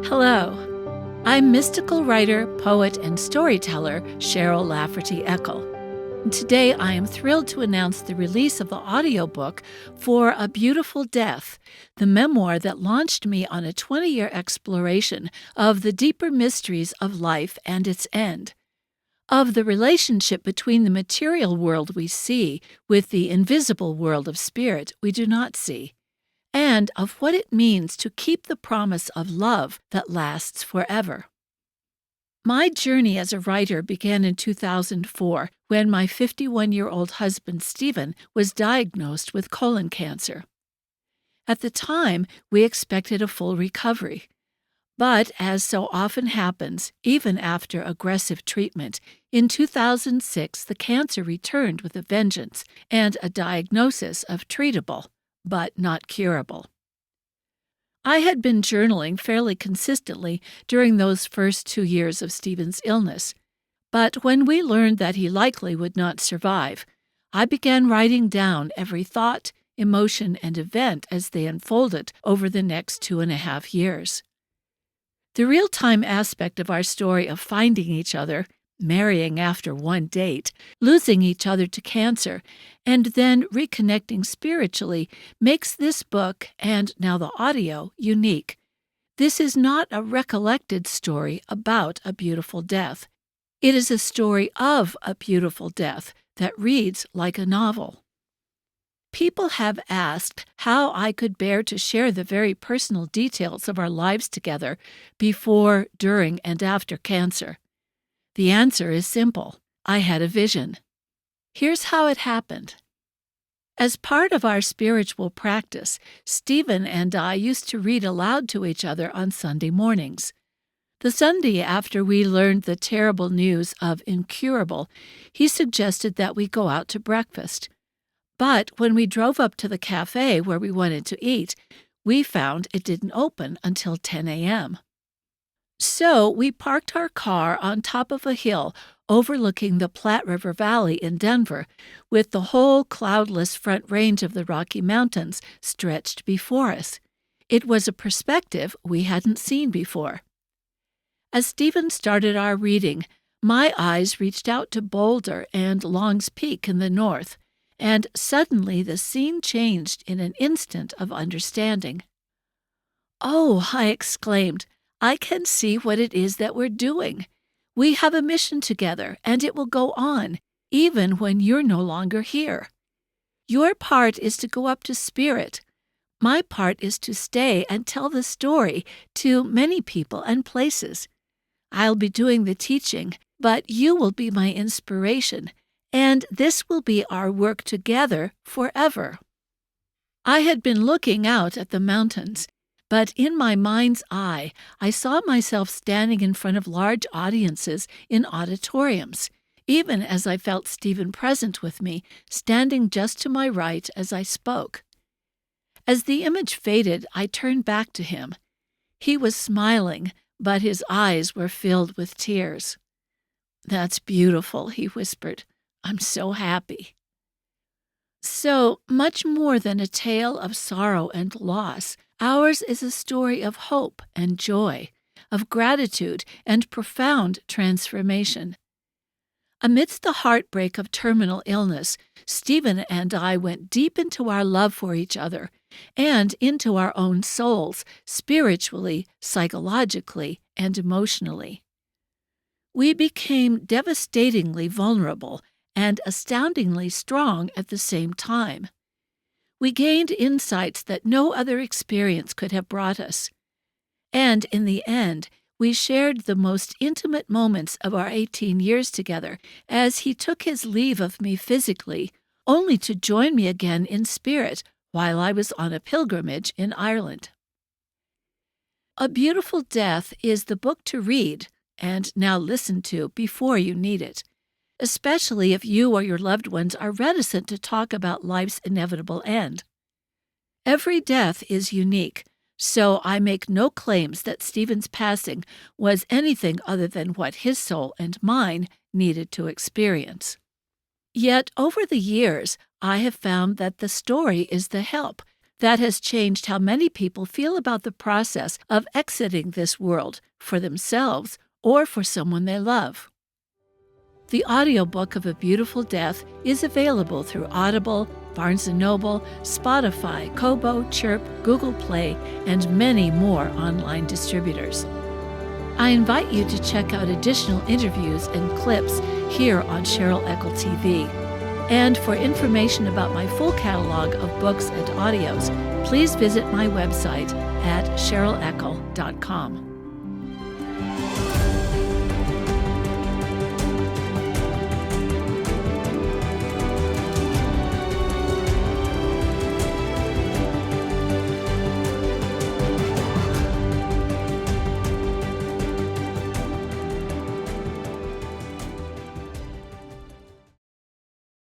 Hello, I'm mystical writer, poet, and storyteller Cheryl Lafferty Eckl. And today I am thrilled to announce the release of the audiobook for A Beautiful Death, the memoir that launched me on a 20-year exploration of the deeper mysteries of life and its end, of the relationship between the material world we see with the invisible world of spirit we do not see, and of what it means to keep the promise of love that lasts forever. My journey as a writer began in 2004 when my 51-year-old husband, Stephen, was diagnosed with colon cancer. At the time, we expected a full recovery. But, as so often happens, even after aggressive treatment, in 2006 the cancer returned with a vengeance and a diagnosis of treatable, but not curable. I had been journaling fairly consistently during those first 2 years of Stephen's illness, but when we learned that he likely would not survive, I began writing down every thought, emotion, and event as they unfolded over the next 2.5 years. The real-time aspect of our story of finding each other, marrying after one date, losing each other to cancer, and then reconnecting spiritually makes this book, and now the audio, unique. This is not a recollected story about a beautiful death. It is a story of a beautiful death that reads like a novel. People have asked how I could bear to share the very personal details of our lives together before, during, and after cancer. The answer is simple. I had a vision. Here's how it happened. As part of our spiritual practice, Stephen and I used to read aloud to each other on Sunday mornings. The Sunday after we learned the terrible news of incurable, he suggested that we go out to breakfast. But when we drove up to the cafe where we wanted to eat, we found it didn't open until 10 a.m. So we parked our car on top of a hill overlooking the Platte River Valley in Denver, with the whole cloudless front range of the Rocky Mountains stretched before us. It was a perspective we hadn't seen before. As Stephen started our reading, my eyes reached out to Boulder and Long's Peak in the north, and suddenly the scene changed in an instant of understanding. "Oh," I exclaimed, "I can see what it is that we're doing. We have a mission together, and it will go on, even when you're no longer here. Your part is to go up to spirit. My part is to stay and tell the story to many people and places. I'll be doing the teaching, but you will be my inspiration, and this will be our work together forever." I had been looking out at the mountains, but in my mind's eye, I saw myself standing in front of large audiences in auditoriums, even as I felt Stephen present with me, standing just to my right as I spoke. As the image faded, I turned back to him. He was smiling, but his eyes were filled with tears. "That's beautiful," he whispered. "I'm so happy." So, much more than a tale of sorrow and loss, ours is a story of hope and joy, of gratitude and profound transformation. Amidst the heartbreak of terminal illness, Stephen and I went deep into our love for each other and into our own souls, spiritually, psychologically, and emotionally. We became devastatingly vulnerable and astoundingly strong at the same time. We gained insights that no other experience could have brought us. And in the end, we shared the most intimate moments of our 18 years together as he took his leave of me physically, only to join me again in spirit while I was on a pilgrimage in Ireland. A Beautiful Death is the book to read, and now listen to, before you need it, especially if you or your loved ones are reticent to talk about life's inevitable end. Every death is unique, so I make no claims that Stephen's passing was anything other than what his soul and mine needed to experience. Yet over the years, I have found that the story is the help, That has changed how many people feel about the process of exiting this world for themselves or for someone they love. The audiobook of A Beautiful Death is available through Audible, Barnes & Noble, Spotify, Kobo, Chirp, Google Play, and many more online distributors. I invite you to check out additional interviews and clips here on Cheryl Eckl TV. And for information about my full catalog of books and audios, please visit my website at cheryleckl.com.